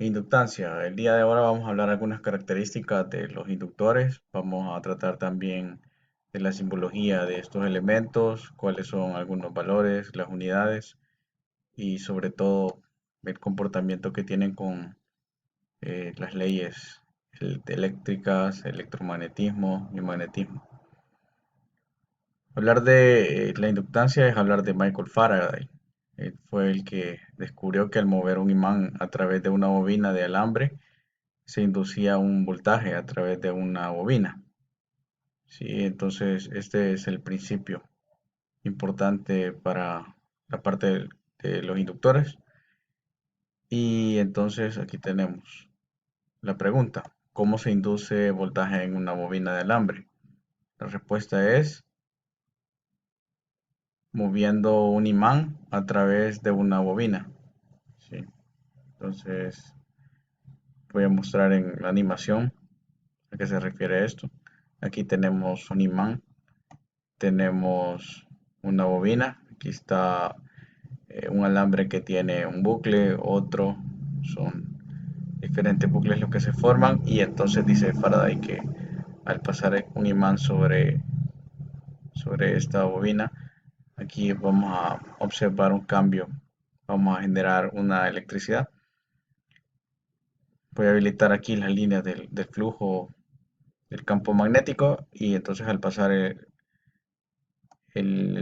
Inductancia. El día de ahora vamos a hablar algunas características de los inductores. Vamos a tratar también de la simbología de estos elementos, cuáles son algunos valores, las unidades y sobre todo el comportamiento que tienen con las leyes eléctricas, electromagnetismo y magnetismo. Hablar de la inductancia es hablar de Michael Faraday. Él fue el que descubrió que al mover un imán a través de una bobina de alambre, se inducía un voltaje a través de una bobina. Sí, entonces este es el principio importante para la parte de los inductores. Y entonces aquí tenemos la pregunta: ¿cómo se induce voltaje en una bobina de alambre? La respuesta es moviendo un imán a través de una bobina. Sí, entonces voy a mostrar en la animación a qué se refiere esto. Aquí tenemos un imán, tenemos una bobina, aquí está un alambre que tiene un bucle, otro, son diferentes bucles los que se forman, y entonces dice Faraday que al pasar un imán sobre esta bobina, aquí vamos a observar un cambio, vamos a generar una electricidad. Voy a habilitar aquí las líneas del flujo del campo magnético, y entonces al pasar el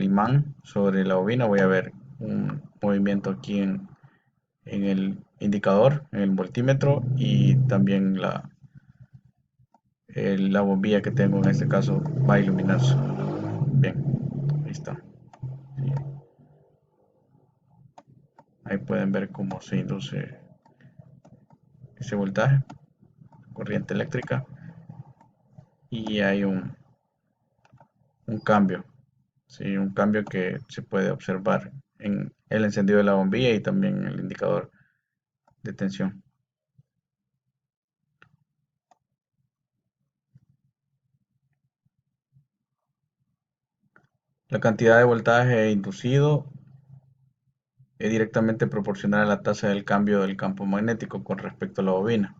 imán sobre la bobina voy a ver un movimiento aquí en el indicador, en el voltímetro, y también la bombilla que tengo en este caso va a iluminarse. Bien, ahí está. Sí, ahí pueden ver cómo se induce ese voltaje, corriente eléctrica, y hay un cambio, sí, un cambio que se puede observar en el encendido de la bombilla y también en el indicador de tensión. La cantidad de voltaje inducido es directamente proporcional a la tasa del cambio del campo magnético con respecto a la bobina.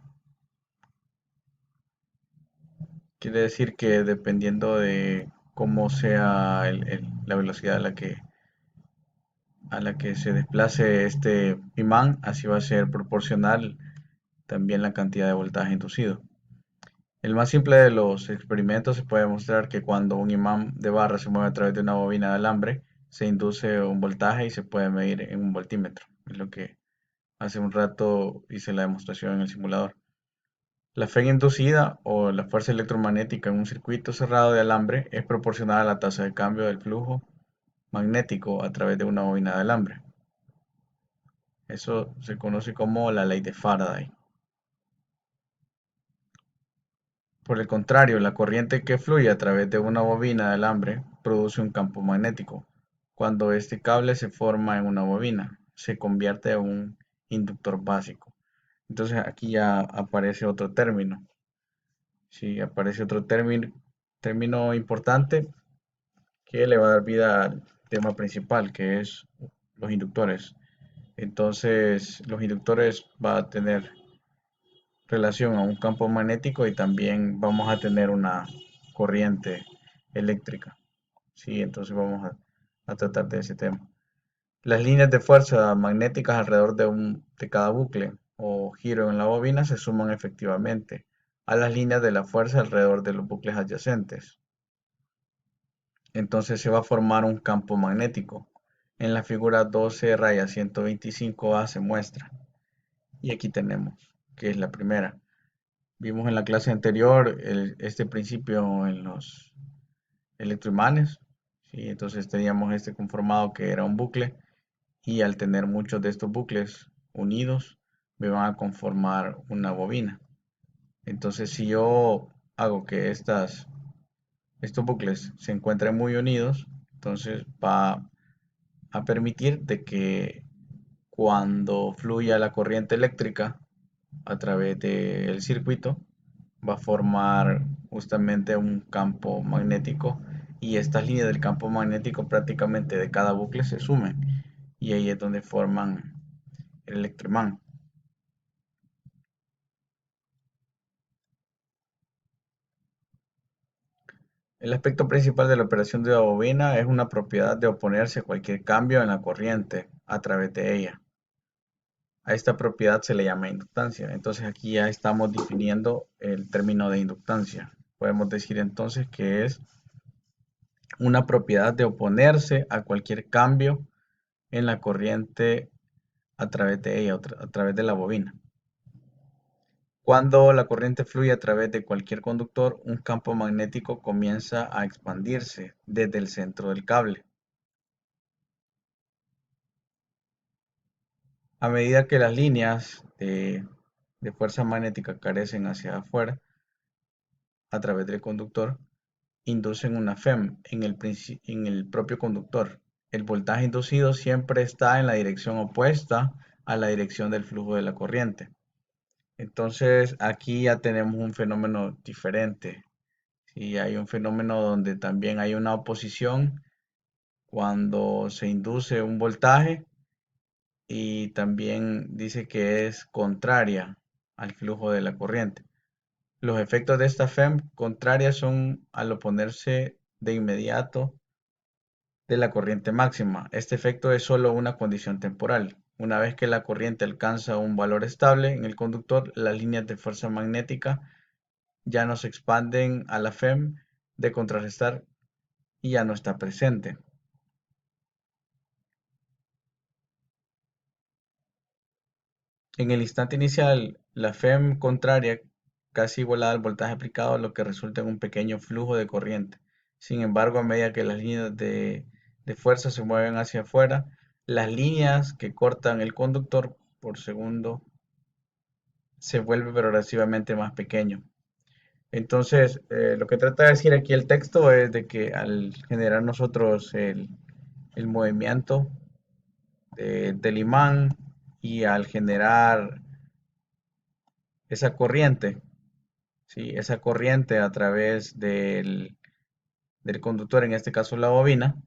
Quiere decir que dependiendo de cómo sea la velocidad a la que se desplace este imán, así va a ser proporcional también la cantidad de voltaje inducido. El más simple de los experimentos se puede demostrar que cuando un imán de barra se mueve a través de una bobina de alambre, se induce un voltaje y se puede medir en un voltímetro. Es lo que hace un rato hice la demostración en el simulador. La fe inducida o la fuerza electromagnética en un circuito cerrado de alambre es proporcional a la tasa de cambio del flujo magnético a través de una bobina de alambre. Eso se conoce como la ley de Faraday. Por el contrario, la corriente que fluye a través de una bobina de alambre produce un campo magnético. Cuando este cable se forma en una bobina, se convierte en un inductor básico. Entonces aquí ya aparece otro término. Sí, aparece otro término importante que le va a dar vida al tema principal, que es los inductores. Entonces, los inductores va a tener relación a un campo magnético y también vamos a tener una corriente eléctrica. Sí, entonces vamos a tratar de ese tema. Las líneas de fuerza magnéticas alrededor de cada bucle o giro en la bobina se suman efectivamente a las líneas de la fuerza alrededor de los bucles adyacentes. Entonces se va a formar un campo magnético. En la figura 12 raya 125A se muestra. Y aquí tenemos, que es la primera. Vimos en la clase anterior este principio en los electroimanes. ¿Sí? Entonces teníamos este conformado que era un bucle, y al tener muchos de estos bucles unidos me van a conformar una bobina. Entonces si yo hago que estos bucles se encuentren muy unidos, entonces va a permitir de que cuando fluya la corriente eléctrica a través del circuito, va a formar justamente un campo magnético, y estas líneas del campo magnético prácticamente de cada bucle se sumen, y ahí es donde forman el electroimán. El aspecto principal de la operación de la bobina es una propiedad de oponerse a cualquier cambio en la corriente a través de ella. A esta propiedad se le llama inductancia. Entonces aquí ya estamos definiendo el término de inductancia. Podemos decir entonces que es una propiedad de oponerse a cualquier cambio en la corriente a través de ella, a través de la bobina. Cuando la corriente fluye a través de cualquier conductor, un campo magnético comienza a expandirse desde el centro del cable. A medida que las líneas de fuerza magnética carecen hacia afuera a través del conductor, inducen una FEM en el propio conductor. El voltaje inducido siempre está en la dirección opuesta a la dirección del flujo de la corriente. Entonces aquí ya tenemos un fenómeno diferente. Sí, hay un fenómeno donde también hay una oposición cuando se induce un voltaje y también dice que es contraria al flujo de la corriente. Los efectos de esta FEM contraria son al oponerse de inmediato de la corriente máxima. Este efecto es solo una condición temporal. Una vez que la corriente alcanza un valor estable en el conductor, las líneas de fuerza magnética ya no se expanden a la FEM de contrarrestar y ya no está presente. En el instante inicial, la FEM contraria casi igualada al voltaje aplicado, lo que resulta en un pequeño flujo de corriente. Sin embargo, a medida que las líneas de fuerza se mueven hacia afuera, las líneas que cortan el conductor por segundo se vuelve progresivamente más pequeño. Entonces, lo que trata de decir aquí el texto es de que al generar nosotros el movimiento del imán y al generar esa corriente, ¿sí? Esa corriente a través del conductor, en este caso la bobina,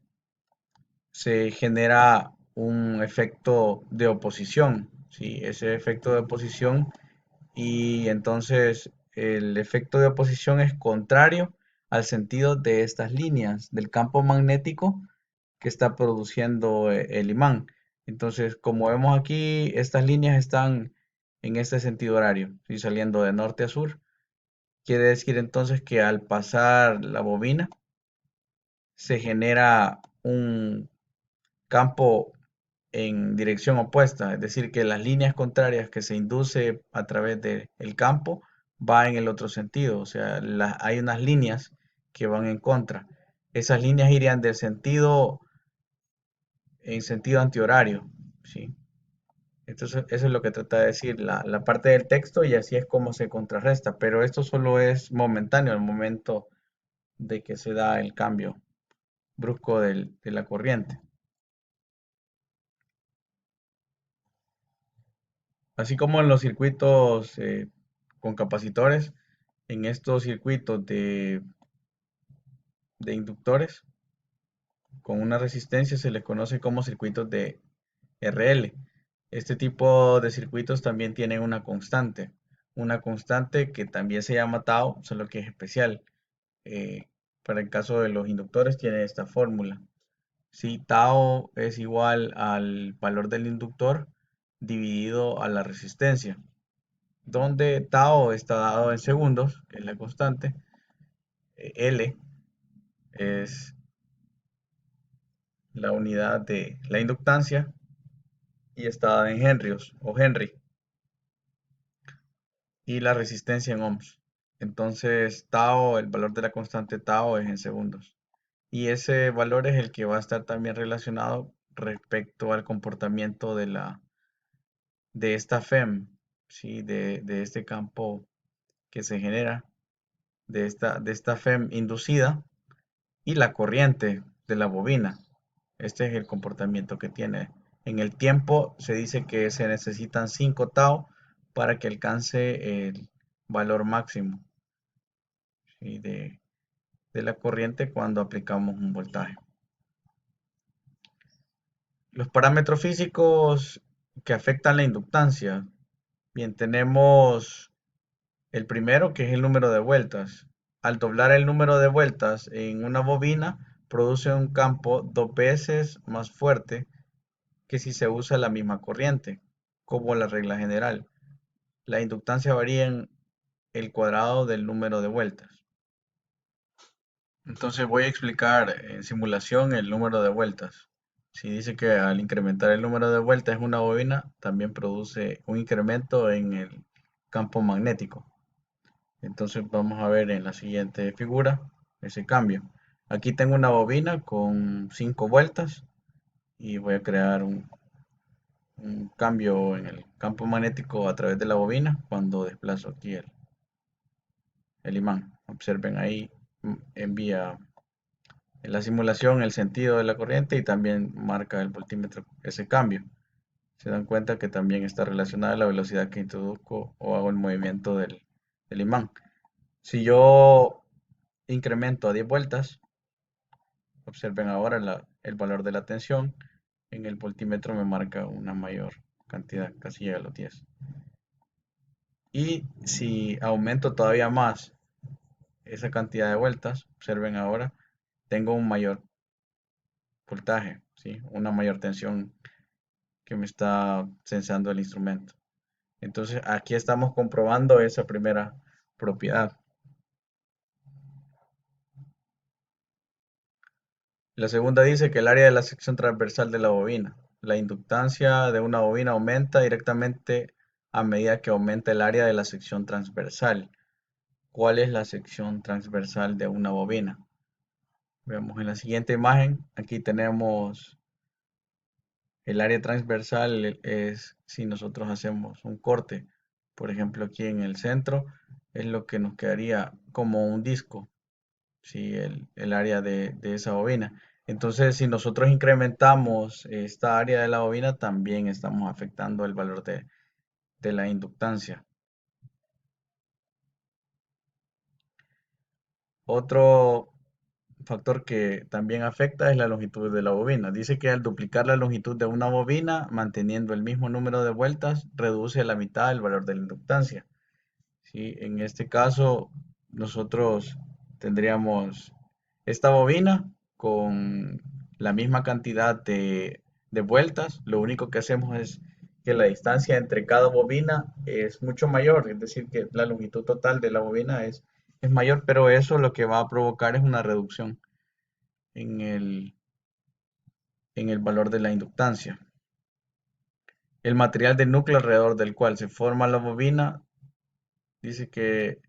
se genera un efecto de oposición, ¿sí? Ese efecto de oposición y entonces el efecto de oposición es contrario al sentido de estas líneas del campo magnético que está produciendo el imán. Entonces, como vemos aquí, estas líneas están en este sentido horario, ¿sí? Saliendo de norte a sur. Quiere decir entonces que al pasar la bobina se genera un campo en dirección opuesta, es decir, que las líneas contrarias que se induce a través del campo va en el otro sentido, o sea, hay unas líneas que van en contra. Esas líneas irían del sentido en sentido antihorario, ¿sí? Entonces, eso es lo que trata de decir la parte del texto y así es como se contrarresta, pero esto solo es momentáneo al momento de que se da el cambio brusco de la corriente. Así como en los circuitos con capacitores, en estos circuitos de inductores con una resistencia se les conoce como circuitos de RL. Este tipo de circuitos también tienen una constante que también se llama tau, solo que es especial. Eh, para el caso de los inductores tiene esta fórmula. Si tau es igual al valor del inductor dividido a la resistencia, donde tau está dado en segundos, que es la constante, L es la unidad de la inductancia y está dada en henrios o Henry, y la resistencia en ohms. Entonces, tau, el valor de la constante tau es en segundos. Y ese valor es el que va a estar también relacionado respecto al comportamiento de esta FEM, ¿sí? De este campo que se genera, de esta FEM inducida y la corriente de la bobina. Este es el comportamiento que tiene. En el tiempo se dice que se necesitan 5 tau para que alcance el valor máximo, ¿sí? De la corriente cuando aplicamos un voltaje. Los parámetros físicos que afectan la inductancia. Bien, tenemos el primero que es el número de vueltas. Al doblar el número de vueltas en una bobina, produce un campo 2 veces más fuerte que si se usa la misma corriente, como la regla general. La inductancia varía en el cuadrado del número de vueltas. Entonces voy a explicar en simulación el número de vueltas. Si dice que al incrementar el número de vueltas en una bobina, también produce un incremento en el campo magnético. Entonces vamos a ver en la siguiente figura ese cambio. Aquí tengo una bobina con 5 vueltas y voy a crear un cambio en el campo magnético a través de la bobina cuando desplazo aquí el imán. Observen ahí, envía en la simulación el sentido de la corriente y también marca el voltímetro ese cambio. Se dan cuenta que también está relacionada a la velocidad que introduzco o hago el movimiento del imán. Si yo incremento a 10 vueltas, observen ahora el valor de la tensión. En el voltímetro me marca una mayor cantidad, casi llega a los 10. Y si aumento todavía más esa cantidad de vueltas, observen ahora, tengo un mayor voltaje, ¿sí? Una mayor tensión que me está sensando el instrumento. Entonces aquí estamos comprobando esa primera propiedad. La segunda dice que el área de la sección transversal de la bobina. La inductancia de una bobina aumenta directamente a medida que aumenta el área de la sección transversal. ¿Cuál es la sección transversal de una bobina? Vemos en la siguiente imagen. Aquí tenemos el área transversal es si nosotros hacemos un corte. Por ejemplo, aquí en el centro es lo que nos quedaría como un disco, ¿sí? El área de esa bobina. Entonces, si nosotros incrementamos esta área de la bobina, también estamos afectando el valor de la inductancia. Otro factor que también afecta es la longitud de la bobina. Dice que al duplicar la longitud de una bobina, manteniendo el mismo número de vueltas, reduce a la mitad el valor de la inductancia. ¿Sí? En este caso, nosotros tendríamos esta bobina con la misma cantidad de vueltas. Lo único que hacemos es que la distancia entre cada bobina es mucho mayor, es decir, que la longitud total de la bobina es mayor, pero eso lo que va a provocar es una reducción en el valor de la inductancia. El material del núcleo alrededor del cual se forma la bobina dice que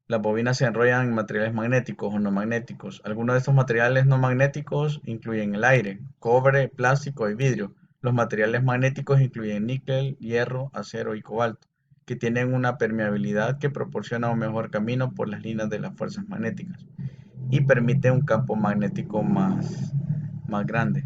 las bobinas se enrollan en materiales magnéticos o no magnéticos. Algunos de estos materiales no magnéticos incluyen el aire, cobre, plástico y vidrio. Los materiales magnéticos incluyen níquel, hierro, acero y cobalto, que tienen una permeabilidad que proporciona un mejor camino por las líneas de las fuerzas magnéticas y permite un campo magnético más grande.